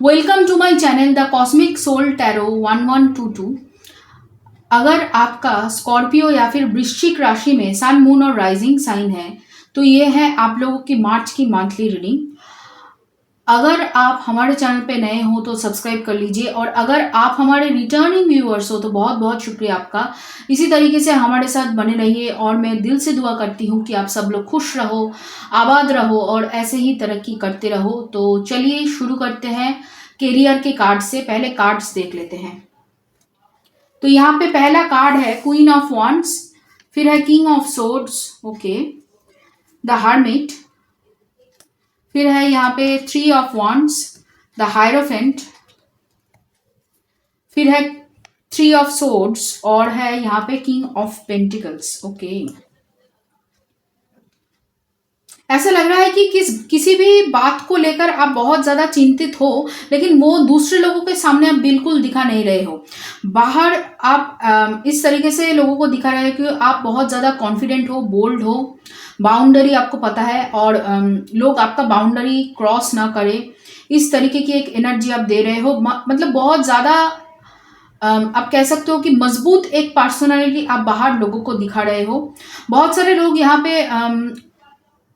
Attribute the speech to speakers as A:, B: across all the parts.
A: Welcome to my channel the cosmic soul tarot 1122। अगर आपका Scorpio या फिर वृश्चिक राशि में सन मून और राइजिंग साइन है तो ये है आप लोगों की मार्च की मंथली रीडिंग। अगर आप हमारे चैनल पे नए हो तो सब्सक्राइब कर लीजिए, और अगर आप हमारे रिटर्निंग व्यूअर्स हो तो बहुत बहुत शुक्रिया आपका। इसी तरीके से हमारे साथ बने रहिए और मैं दिल से दुआ करती हूँ कि आप सब लोग खुश रहो, आबाद रहो और ऐसे ही तरक्की करते रहो। तो चलिए शुरू करते हैं कैरियर के कार्ड से। पहले कार्ड्स देख लेते हैं। तो यहाँ पे पहला कार्ड है क्वीन ऑफ वॉन्ड्स, फिर है king of swords, okay, the hermit, फिर है यहाँ पे three of wands, the hierophant, फिर है थ्री ऑफ सोर्ड्स और है यहाँ पे किंग ऑफ पेंटिकल्स, ओके। ऐसा लग रहा है कि किसी भी बात को लेकर आप बहुत ज़्यादा चिंतित हो, लेकिन वो दूसरे लोगों के सामने आप बिल्कुल दिखा नहीं रहे हो। बाहर आप इस तरीके से लोगों को दिखा रहे हो कि आप बहुत ज़्यादा कॉन्फिडेंट हो, बोल्ड हो, बाउंड्री आपको पता है और लोग आपका बाउंड्री क्रॉस ना करे, इस तरीके की एक एनर्जी आप दे रहे हो। मतलब बहुत ज़्यादा आप कह सकते हो कि मजबूत एक पर्सनालिटी आप बाहर लोगों को दिखा रहे हो। बहुत सारे लोग यहाँ पे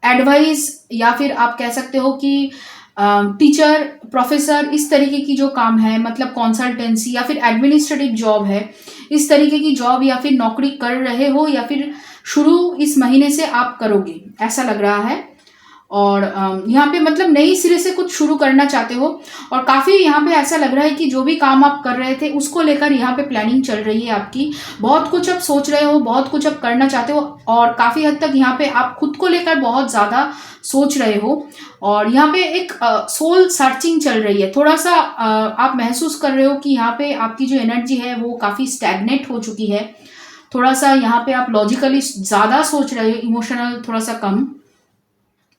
A: एडवाइस या फिर आप कह सकते हो कि टीचर, प्रोफेसर, इस तरीके की जो काम है, मतलब कंसल्टेंसी या फिर एडमिनिस्ट्रेटिव जॉब है, इस तरीके की जॉब या फिर नौकरी कर रहे हो या फिर शुरू इस महीने से आप करोगे, ऐसा लग रहा है। और यहाँ पे मतलब नई सिरे से कुछ शुरू करना चाहते हो, और काफ़ी यहाँ पे ऐसा लग रहा है कि जो भी काम आप कर रहे थे उसको लेकर यहाँ पे प्लानिंग चल रही है आपकी। बहुत कुछ आप सोच रहे हो, बहुत कुछ आप करना चाहते हो, और काफ़ी हद तक यहाँ पे आप खुद को लेकर बहुत ज़्यादा सोच रहे हो। और यहाँ पे एक सोल सर्चिंग चल रही है। थोड़ा सा आप महसूस कर रहे हो कि यहाँ पे आपकी जो एनर्जी है वो काफ़ी स्टैग्नेट हो चुकी है। थोड़ा सा यहाँ पे आप लॉजिकली ज़्यादा सोच रहे हो, इमोशनल थोड़ा सा कम।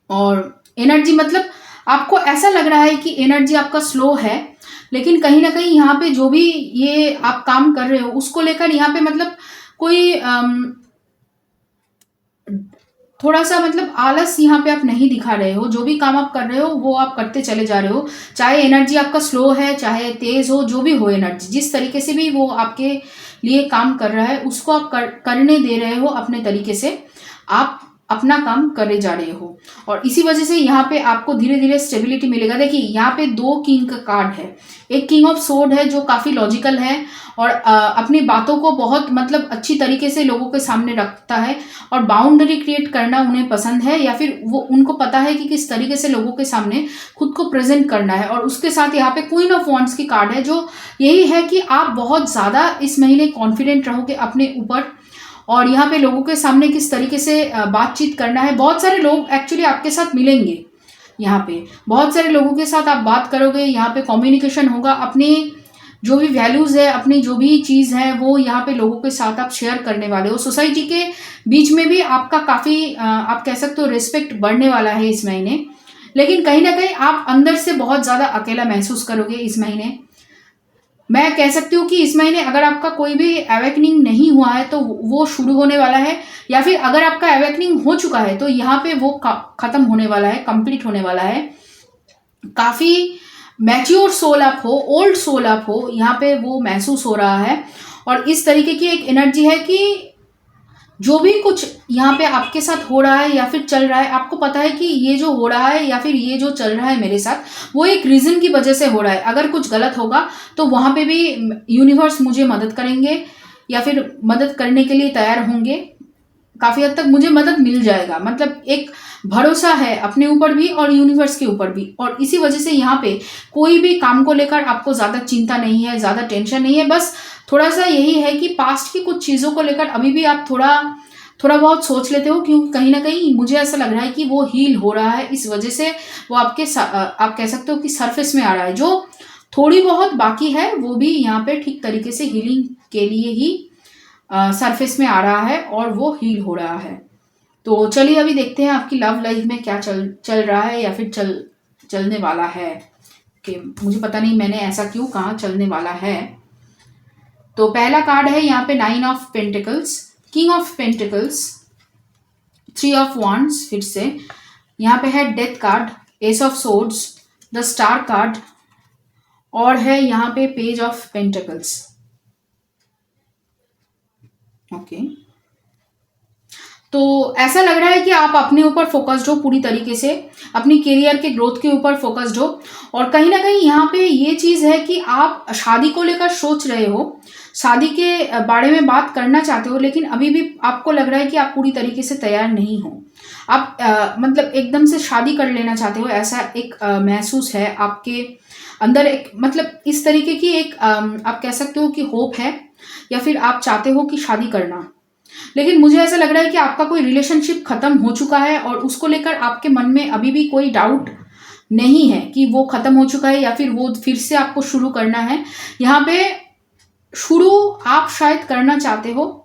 A: और एनर्जी मतलब आपको ऐसा लग रहा है कि एनर्जी आपका स्लो है, लेकिन कहीं ना कहीं यहाँ पे जो भी ये आप काम कर रहे हो उसको लेकर यहाँ पे मतलब कोई थोड़ा सा मतलब आलस यहाँ पे आप नहीं दिखा रहे हो। जो भी काम आप कर रहे हो वो आप करते चले जा रहे हो, चाहे एनर्जी आपका स्लो है चाहे तेज हो, जो भी हो एनर्जी, जिस तरीके से भी वो आपके लिए काम कर रहा है उसको आप करने दे रहे हो अपने तरीके से। आप अपना काम करे जा रहे हो और इसी वजह से यहाँ पे आपको धीरे धीरे स्टेबिलिटी मिलेगा। देखिए यहाँ पे दो किंग का कार्ड है, एक किंग ऑफ सोर्ड है जो काफ़ी लॉजिकल है और अपनी बातों को बहुत मतलब अच्छी तरीके से लोगों के सामने रखता है, और बाउंड्री क्रिएट करना उन्हें पसंद है, या फिर वो उनको पता है कि किस तरीके से लोगों के सामने खुद को प्रेजेंट करना है। और उसके साथ यहाँ पे क्वीन ऑफ वॉन्ड्स की कार्ड है जो यही है कि आप बहुत ज़्यादा इस महीने कॉन्फिडेंट रहोगे अपने ऊपर, और यहाँ पे लोगों के सामने किस तरीके से बातचीत करना है। बहुत सारे लोग एक्चुअली आपके साथ मिलेंगे, यहाँ पे बहुत सारे लोगों के साथ आप बात करोगे, यहाँ पे कम्युनिकेशन होगा, अपने जो भी वैल्यूज़ है, अपनी जो भी चीज़ है वो यहाँ पे लोगों के साथ आप शेयर करने वाले हो। सोसाइटी के बीच में भी आपका काफ़ी आप कह सकते हो रिस्पेक्ट बढ़ने वाला है इस महीने, लेकिन कहीं ना कहीं आप अंदर से बहुत ज़्यादा अकेला महसूस करोगे इस महीने। मैं कह सकती हूँ कि इस महीने अगर आपका कोई भी अवेकनिंग नहीं हुआ है तो वो शुरू होने वाला है, या फिर अगर आपका अवेकनिंग हो चुका है तो यहाँ पे वो खत्म होने वाला है, कंप्लीट होने वाला है। काफ़ी मैच्योर सोल आप हो, ओल्ड सोल आप हो, यहाँ पे वो महसूस हो रहा है। और इस तरीके की एक एनर्जी है कि जो भी कुछ यहाँ पे आपके साथ हो रहा है या फिर चल रहा है, आपको पता है कि ये जो हो रहा है या फिर ये जो चल रहा है मेरे साथ वो एक रीज़न की वजह से हो रहा है। अगर कुछ गलत होगा तो वहाँ पे भी यूनिवर्स मुझे मदद करेंगे या फिर मदद करने के लिए तैयार होंगे। काफ़ी हद तक मुझे मदद मिल जाएगा, मतलब एक भरोसा है अपने ऊपर भी और यूनिवर्स के ऊपर भी। और इसी वजह से यहाँ पे कोई भी काम को लेकर आपको ज़्यादा चिंता नहीं है, ज़्यादा टेंशन नहीं है। बस थोड़ा सा यही है कि पास्ट की कुछ चीज़ों को लेकर अभी भी आप थोड़ा थोड़ा बहुत सोच लेते हो, क्योंकि कहीं ना कहीं मुझे ऐसा लग रहा है कि वो हील हो रहा है, इस वजह से वो आप कह सकते हो कि सरफेस में आ रहा है। जो थोड़ी बहुत बाकी है वो भी यहाँ पे ठीक तरीके से हीलिंग के लिए ही सरफेस में आ रहा है और वो हील हो रहा है। तो चलिए अभी देखते हैं आपकी लव लाइफ में क्या चल रहा है या फिर चलने वाला है। कि मुझे पता नहीं मैंने ऐसा क्यों कहा चलने वाला है। तो पहला कार्ड है यहाँ पे nine of pentacles, king of pentacles, three of wands, फिर से यहाँ पे है death card, S of swords, the star card, और है यहाँ पे पेज ऑफ पेंटिकल्स। ओके, तो ऐसा लग रहा है कि आप अपने ऊपर फोकस्ड हो पूरी तरीके से, अपनी करियर के ग्रोथ के ऊपर फोकस्ड हो। और कहीं ना कहीं यहाँ पे ये चीज़ है कि आप शादी को लेकर सोच रहे हो, शादी के बारे में बात करना चाहते हो, लेकिन अभी भी आपको लग रहा है कि आप पूरी तरीके से तैयार नहीं हो। आप मतलब एकदम से शादी कर लेना चाहते हो, ऐसा एक महसूस है आपके अंदर। एक मतलब इस तरीके की एक आप कह सकते हो कि होप है, या फिर आप चाहते हो कि शादी करना। लेकिन मुझे ऐसा लग रहा है कि आपका कोई रिलेशनशिप खत्म हो चुका है और उसको लेकर आपके मन में अभी भी कोई डाउट नहीं है कि वो खत्म हो चुका है या फिर वो फिर से आपको शुरू करना है। यहाँ पे शुरू आप शायद करना चाहते हो,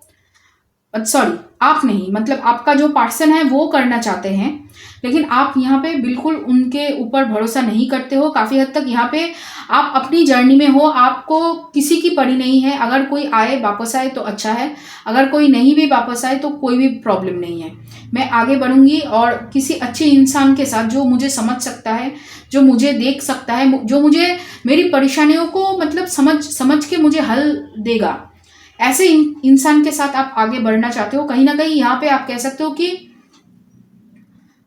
A: सॉरी आप नहीं, मतलब आपका जो पर्सन है वो करना चाहते हैं, लेकिन आप यहाँ पे बिल्कुल उनके ऊपर भरोसा नहीं करते हो। काफ़ी हद तक यहाँ पे आप अपनी जर्नी में हो, आपको किसी की पड़ी नहीं है। अगर कोई आए वापस आए तो अच्छा है, अगर कोई नहीं भी वापस आए तो कोई भी प्रॉब्लम नहीं है। मैं आगे बढ़ूंगी और किसी अच्छे इंसान के साथ जो मुझे समझ सकता है, जो मुझे देख सकता है, जो मुझे मेरी परेशानियों को मतलब समझ के मुझे हल देगा, ऐसे इंसान के साथ आप आगे बढ़ना चाहते हो। कहीं ना कहीं यहाँ पे आप कह सकते हो कि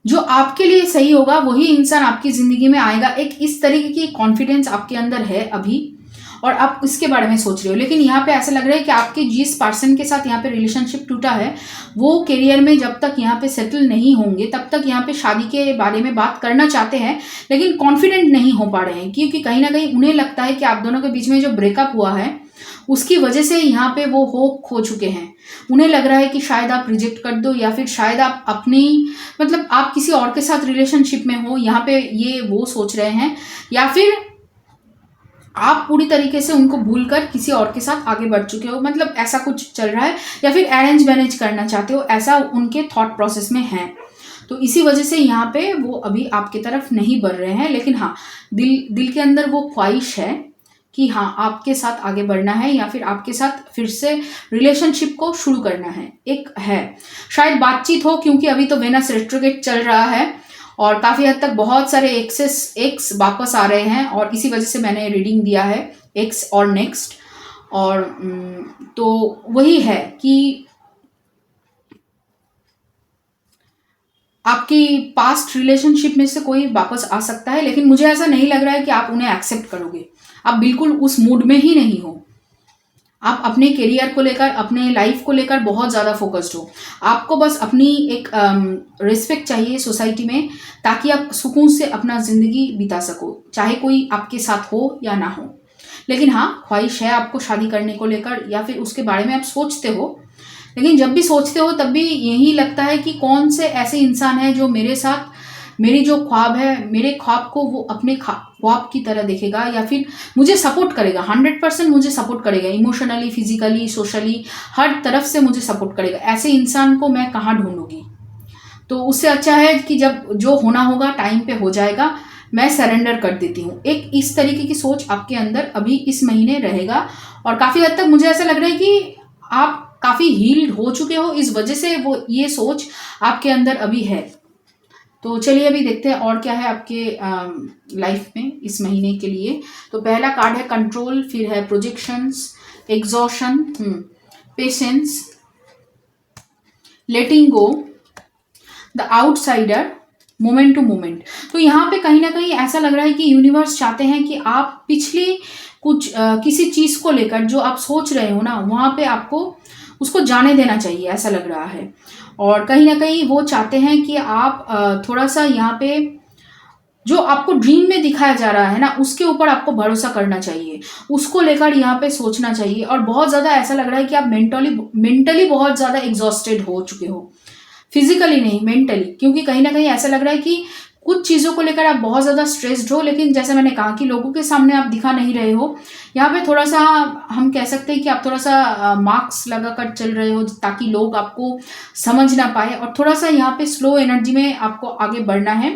A: जो आपके लिए सही होगा वही इंसान आपकी जिंदगी में आएगा। एक इस तरीके की कॉन्फिडेंस आपके अंदर है अभी, और आप इसके बारे में सोच रहे हो। लेकिन यहाँ पे ऐसा लग रहा है कि आपके जिस पर्सन के साथ यहाँ पे रिलेशनशिप टूटा है, वो करियर में जब तक यहाँ पे सेटल नहीं होंगे तब तक यहाँ पे शादी के बारे में बात करना चाहते हैं, लेकिन कॉन्फिडेंट नहीं हो पा रहे हैं, क्योंकि कहीं ना कहीं उन्हें लगता है कि आप दोनों के बीच में जो ब्रेकअप हुआ है उसकी वजह से यहाँ पे वो होप खो चुके हैं। उन्हें लग रहा है कि शायद आप रिजेक्ट कर दो, या फिर शायद आप अपनी मतलब आप किसी और के साथ रिलेशनशिप में हो, यहाँ पे ये वो सोच रहे हैं, या फिर आप पूरी तरीके से उनको भूलकर किसी और के साथ आगे बढ़ चुके हो, मतलब ऐसा कुछ चल रहा है। या फिर अरेंज मैनेज करना चाहते हो, ऐसा उनके थॉट प्रोसेस में है। तो इसी वजह से यहाँ पे वो अभी आपकी तरफ नहीं बढ़ रहे हैं। लेकिन हाँ, दिल के अंदर वो ख्वाहिश है कि हाँ आपके साथ आगे बढ़ना है, या फिर आपके साथ फिर से रिलेशनशिप को शुरू करना है। एक है शायद बातचीत हो, क्योंकि अभी तो वेनस रेट्रोग्रेड चल रहा है और काफ़ी हद तक बहुत सारे एक्स वापस आ रहे हैं, और इसी वजह से मैंने रीडिंग दिया है एक्स और नेक्स्ट। और तो वही है कि आपकी पास्ट रिलेशनशिप में से कोई वापस आ सकता है, लेकिन मुझे ऐसा नहीं लग रहा है कि आप उन्हें एक्सेप्ट करोगे। आप बिल्कुल उस मूड में ही नहीं हो। आप अपने करियर को लेकर, अपने लाइफ को लेकर बहुत ज़्यादा फोकस्ड हो। आपको बस अपनी एक रिस्पेक्ट चाहिए सोसाइटी में, ताकि आप सुकून से अपना ज़िंदगी बिता सको, चाहे कोई आपके साथ हो या ना हो। लेकिन हाँ, ख्वाहिश है आपको शादी करने को लेकर, या फिर उसके बारे में आप सोचते हो। लेकिन जब भी सोचते हो तब भी यही लगता है कि कौन से ऐसे इंसान है जो मेरे साथ मेरी जो ख्वाब है, मेरे ख्वाब को वो अपने ख्वाब की तरह देखेगा, या फिर मुझे सपोर्ट करेगा, 100% मुझे सपोर्ट करेगा, इमोशनली, फिजिकली, सोशली, हर तरफ से मुझे सपोर्ट करेगा। ऐसे इंसान को मैं कहाँ ढूंढूंगी? तो उससे अच्छा है कि जब जो होना होगा टाइम पे हो जाएगा, मैं सरेंडर कर देती हूँ। एक इस तरीके की सोच आपके अंदर अभी इस महीने रहेगा, और काफ़ी हद तक मुझे ऐसा लग रहा है कि आप काफ़ी हील्ड हो चुके हो, इस वजह से वो ये सोच आपके अंदर अभी है। तो चलिए अभी देखते हैं और क्या है आपके लाइफ में इस महीने के लिए। तो पहला कार्ड है कंट्रोल, फिर है projections, exhaustion, patience, letting go, the outsider, moment to moment. तो यहाँ पे कहीं ना कहीं ऐसा लग रहा है कि यूनिवर्स चाहते हैं कि आप पिछली किसी चीज़ को लेकर जो आप सोच रहे हो ना, वहाँ पे आपको उसको जाने देना चाहिए, ऐसा लग रहा है। और कहीं ना कहीं वो चाहते हैं कि आप थोड़ा सा यहाँ पे जो आपको ड्रीम में दिखाया जा रहा है ना, उसके ऊपर आपको भरोसा करना चाहिए, उसको लेकर यहाँ पे सोचना चाहिए। और बहुत ज़्यादा ऐसा लग रहा है कि आप मेंटली बहुत ज़्यादा एग्जॉस्टेड हो चुके हो, फिजिकली नहीं, मेंटली। क्योंकि कहीं ना कहीं ऐसा लग रहा है कि कुछ चीज़ों को लेकर आप बहुत ज़्यादा स्ट्रेस्ड हो, लेकिन जैसे मैंने कहा कि लोगों के सामने आप दिखा नहीं रहे हो। यहाँ पे थोड़ा सा हम कह सकते हैं कि आप थोड़ा सा मार्क्स लगा कर चल रहे हो, ताकि लोग आपको समझ ना पाए, और थोड़ा सा यहाँ पे स्लो एनर्जी में आपको आगे बढ़ना है।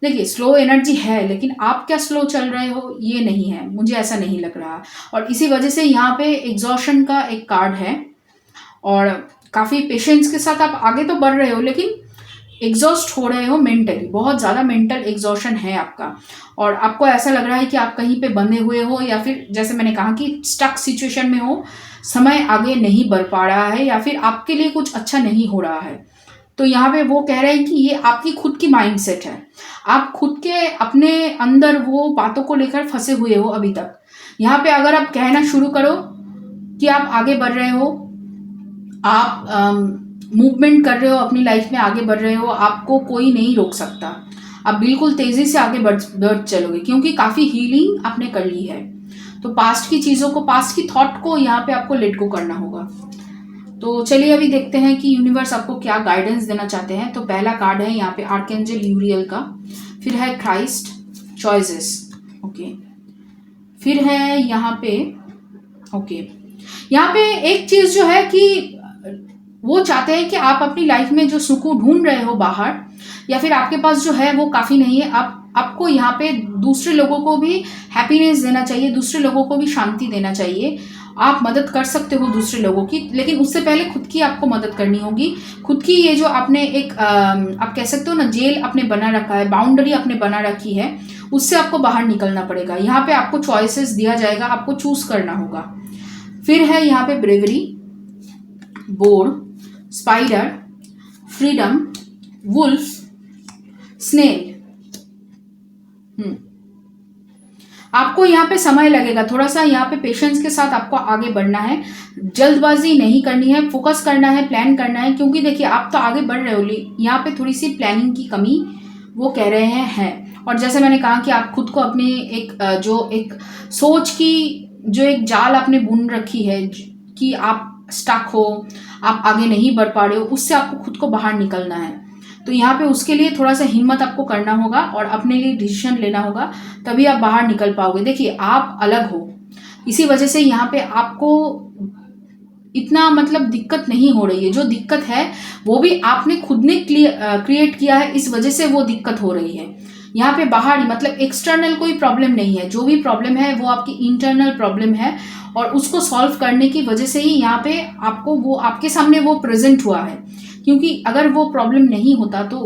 A: देखिए, स्लो एनर्जी है, लेकिन आप क्या स्लो चल रहे हो ये नहीं है, मुझे ऐसा नहीं लग रहा। और इसी वजह से यहाँ पे एग्जॉशन का एक कार्ड है, और काफ़ी पेशेंस के साथ आप आगे तो बढ़ रहे हो, लेकिन एग्जॉस्ट हो रहे हो मेंटली, बहुत ज़्यादा मेंटल एग्जॉशन है आपका, और आपको ऐसा लग रहा है कि आप कहीं पे बंधे हुए हो, या फिर जैसे मैंने कहा कि स्टक सिचुएशन में हो, समय आगे नहीं बढ़ पा रहा है, या फिर आपके लिए कुछ अच्छा नहीं हो रहा है। तो यहाँ पे वो कह रहे हैं कि ये आपकी खुद की माइंडसेट है, आप खुद के अपने अंदर वो बातों को लेकर फंसे हुए हो अभी तक। यहाँ पे अगर आप कहना शुरू करो कि आप आगे बढ़ रहे हो, आप मूवमेंट कर रहे हो, अपनी लाइफ में आगे बढ़ रहे हो, आपको कोई नहीं रोक सकता, आप बिल्कुल तेज़ी से आगे बढ़ चलोगे, क्योंकि काफ़ी हीलिंग आपने कर ली है। तो पास्ट की चीज़ों को, पास्ट की थॉट को यहाँ पे आपको लेट गो करना होगा। तो चलिए अभी देखते हैं कि यूनिवर्स आपको क्या गाइडेंस देना चाहते हैं। तो पहला कार्ड है यहाँ पे आर्कएंजल यूरियल का, फिर है क्राइस्ट चॉइसेस, ओके, फिर है यहाँ पे, ओके, यहाँ पे एक चीज़ जो है कि वो चाहते हैं कि आप अपनी लाइफ में जो सुकून ढूंढ रहे हो बाहर, या फिर आपके पास जो है वो काफ़ी नहीं है, आपको यहाँ पे दूसरे लोगों को भी हैप्पीनेस देना चाहिए, दूसरे लोगों को भी शांति देना चाहिए। आप मदद कर सकते हो दूसरे लोगों की, लेकिन उससे पहले खुद की आपको मदद करनी होगी। खुद की ये जो आपने एक आप कह सकते हो ना, जेल आपने बना रखा है, बाउंड्री आपने बना रखी है, उससे आपको बाहर निकलना पड़ेगा। यहाँ पे आपको चॉइसेस दिया जाएगा, आपको चूज करना होगा। फिर है यहाँ पे bravery, board, spider, freedom, wolf, snail. आपको यहाँ पे समय लगेगा, थोड़ा सा यहाँ पे पेशेंस के साथ आपको आगे बढ़ना है, जल्दबाजी नहीं करनी है, फोकस करना है, प्लान करना है, क्योंकि देखिए आप तो आगे बढ़ रहे हो, यहाँ पे थोड़ी सी प्लानिंग की कमी वो कह रहे हैं। और जैसे मैंने कहा कि आप खुद को अपनी एक जो एक सोच की जो एक जाल आपने बुन रखी है कि आप स्टक हो, आप आगे नहीं बढ़ पा रहे हो, उससे आपको खुद को बाहर निकलना है। तो यहाँ पे उसके लिए थोड़ा सा हिम्मत आपको करना होगा और अपने लिए डिसीजन लेना होगा, तभी आप बाहर निकल पाओगे। देखिए आप अलग हो, इसी वजह से यहाँ पे आपको इतना मतलब दिक्कत नहीं हो रही है। जो दिक्कत है वो भी आपने खुद ने क्रिएट किया है, इस वजह से वो दिक्कत हो रही है। यहाँ पे बाहरी मतलब एक्सटर्नल कोई प्रॉब्लम नहीं है, जो भी प्रॉब्लम है वो आपकी इंटरनल प्रॉब्लम है, और उसको सॉल्व करने की वजह से ही यहाँ पे आपको वो आपके सामने वो प्रेजेंट हुआ है। क्योंकि अगर वो प्रॉब्लम नहीं होता तो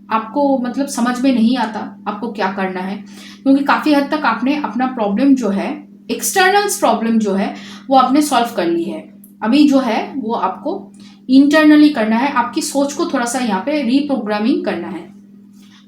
A: आपको मतलब समझ में नहीं आता आपको क्या करना है, क्योंकि काफ़ी हद तक आपने अपना प्रॉब्लम जो है, एक्सटर्नल प्रॉब्लम जो है वो आपने सॉल्व कर ली है। अभी जो है वो आपको इंटरनली करना है, आपकी सोच को थोड़ा सा यहाँ पे रीप्रोग्रामिंग करना है।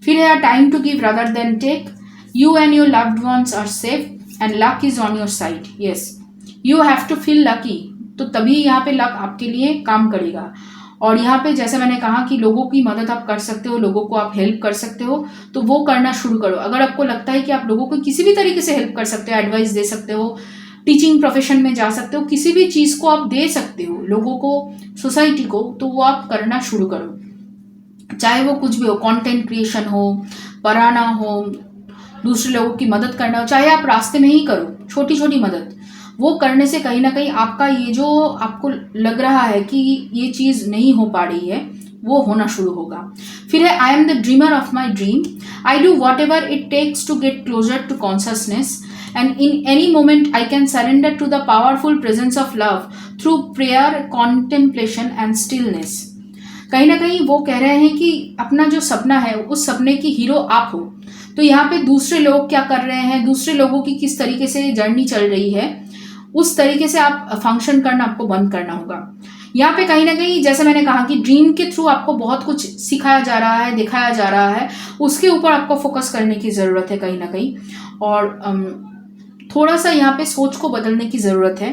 A: फिर है time to give rather than take, you and your loved ones are safe and luck is on your side. Yes, you have to feel lucky, तो तभी यहाँ पे लक आपके लिए काम करेगा। और यहाँ पे जैसे मैंने कहा कि लोगों की मदद आप कर सकते हो, लोगों को आप हेल्प कर सकते हो, तो वो करना शुरू करो। अगर आपको लगता है कि आप लोगों को किसी भी तरीके से हेल्प कर सकते हो, एडवाइस दे सकते हो, टीचिंग प्रोफेशन में जा सकते हो, किसी भी चीज़ को आप दे सकते हो लोगों को, सोसाइटी को, तो वो आप करना शुरू करो। चाहे वो कुछ भी हो, कंटेंट क्रिएशन हो, पढ़ाना हो, दूसरे लोगों की मदद करना हो, चाहे आप रास्ते में ही करो, छोटी छोटी मदद, वो करने से कहीं ना कहीं आपका ये जो आपको लग रहा है कि ये चीज़ नहीं हो पा रही है, वो होना शुरू होगा। फिर है I am the dreamer of my dream, I do whatever it takes to get closer to consciousness, and in any moment I can surrender to the powerful presence of love through prayer, contemplation and stillness। कहीं ना कहीं वो कह रहे हैं कि अपना जो सपना है उस सपने की हीरो आप हो। तो यहाँ पे दूसरे लोग क्या कर रहे हैं, दूसरे लोगों की किस तरीके से जर्नी चल रही है, उस तरीके से आप फंक्शन करना आपको बंद करना होगा। यहाँ पे कहीं ना कहीं जैसे मैंने कहा कि ड्रीम के थ्रू आपको बहुत कुछ सिखाया जा रहा है, दिखाया जा रहा है, उसके ऊपर आपको फोकस करने की ज़रूरत है कहीं ना कहीं। और थोड़ा सा यहाँ पे सोच को बदलने की ज़रूरत है।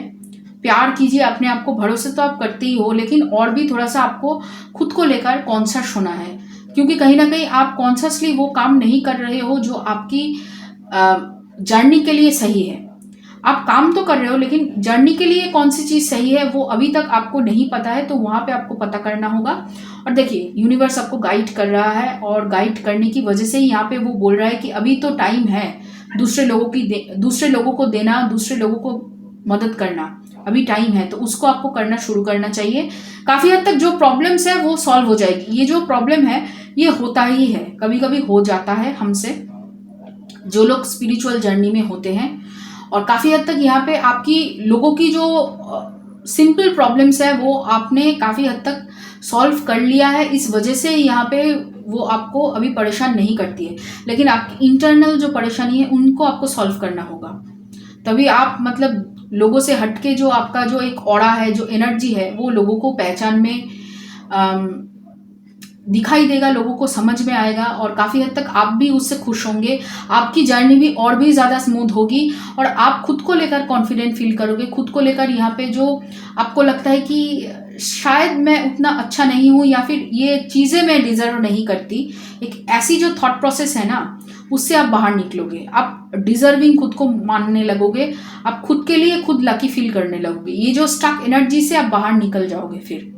A: प्यार कीजिए अपने आप को, भरोसे तो आप करते ही हो, लेकिन और भी थोड़ा सा आपको खुद को लेकर कॉन्शियस होना है, क्योंकि कहीं ना कहीं आप कॉन्शियसली वो काम नहीं कर रहे हो जो आपकी जर्नी के लिए सही है। आप काम तो कर रहे हो, लेकिन जर्नी के लिए कौन सी चीज़ सही है वो अभी तक आपको नहीं पता है, तो वहाँ पे आपको पता करना होगा। और देखिए यूनिवर्स आपको गाइड कर रहा है, और गाइड करने की वजह से ही यहाँ पे वो बोल रहा है कि अभी तो टाइम है दूसरे लोगों को देना, दूसरे लोगों को मदद करना, अभी टाइम है, तो उसको आपको करना शुरू करना चाहिए। काफ़ी हद तक जो प्रॉब्लम्स है वो सॉल्व हो जाएगी। ये जो प्रॉब्लम है ये होता ही है, कभी कभी हो जाता है हमसे, जो लोग स्पिरिचुअल जर्नी में होते हैं। और काफ़ी हद तक यहाँ पे आपकी लोगों की जो सिंपल प्रॉब्लम्स है वो आपने काफ़ी हद तक सॉल्व कर लिया है, इस वजह से यहाँ पे वो आपको अभी परेशान नहीं करती है, लेकिन आपकी इंटरनल जो परेशानी है उनको आपको सॉल्व करना होगा। तभी आप मतलब लोगों से हटके जो आपका जो एक ऑरा है, जो एनर्जी है, वो लोगों को पहचान में दिखाई देगा, लोगों को समझ में आएगा और काफ़ी हद तक आप भी उससे खुश होंगे। आपकी जर्नी भी और भी ज़्यादा स्मूथ होगी और आप खुद को लेकर कॉन्फिडेंट फील करोगे। खुद को लेकर यहाँ पे जो आपको लगता है कि शायद मैं उतना अच्छा नहीं हूँ या फिर ये चीज़ें मैं डिज़र्व नहीं करती, एक ऐसी जो थॉट प्रोसेस है ना, उससे आप बाहर निकलोगे। आप डिज़र्विंग खुद को मानने लगोगे, आप खुद के लिए खुद लकी फील करने लगोगे। ये जो स्टक एनर्जी से आप बाहर निकल जाओगे फिर।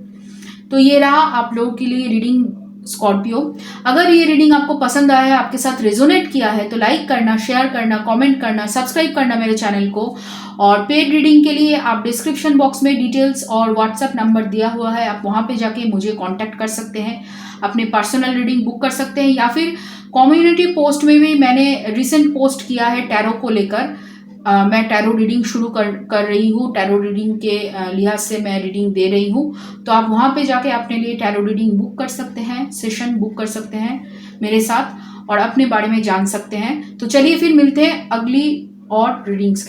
A: तो ये रहा आप लोगों के लिए रीडिंग स्कॉर्पियो। अगर ये रीडिंग आपको पसंद आया है, आपके साथ रेजोनेट किया है, तो लाइक करना, शेयर करना, कमेंट करना, सब्सक्राइब करना मेरे चैनल को। और पेड रीडिंग के लिए आप डिस्क्रिप्शन बॉक्स में डिटेल्स और व्हाट्सएप नंबर दिया हुआ है, आप वहाँ पे जाके मुझे कांटेक्ट कर सकते हैं, अपने पर्सनल रीडिंग बुक कर सकते हैं। या फिर कम्युनिटी पोस्ट में भी मैंने रिसेंट पोस्ट किया है टैरो को लेकर। मैं टैरो रीडिंग शुरू कर रही हूँ, टैरो रीडिंग के लिहाज से मैं रीडिंग दे रही हूँ, तो आप वहाँ पे जाके अपने लिए टैरो रीडिंग बुक कर सकते हैं, सेशन बुक कर सकते हैं मेरे साथ और अपने बारे में जान सकते हैं। तो चलिए फिर मिलते हैं अगली और रीडिंग्स के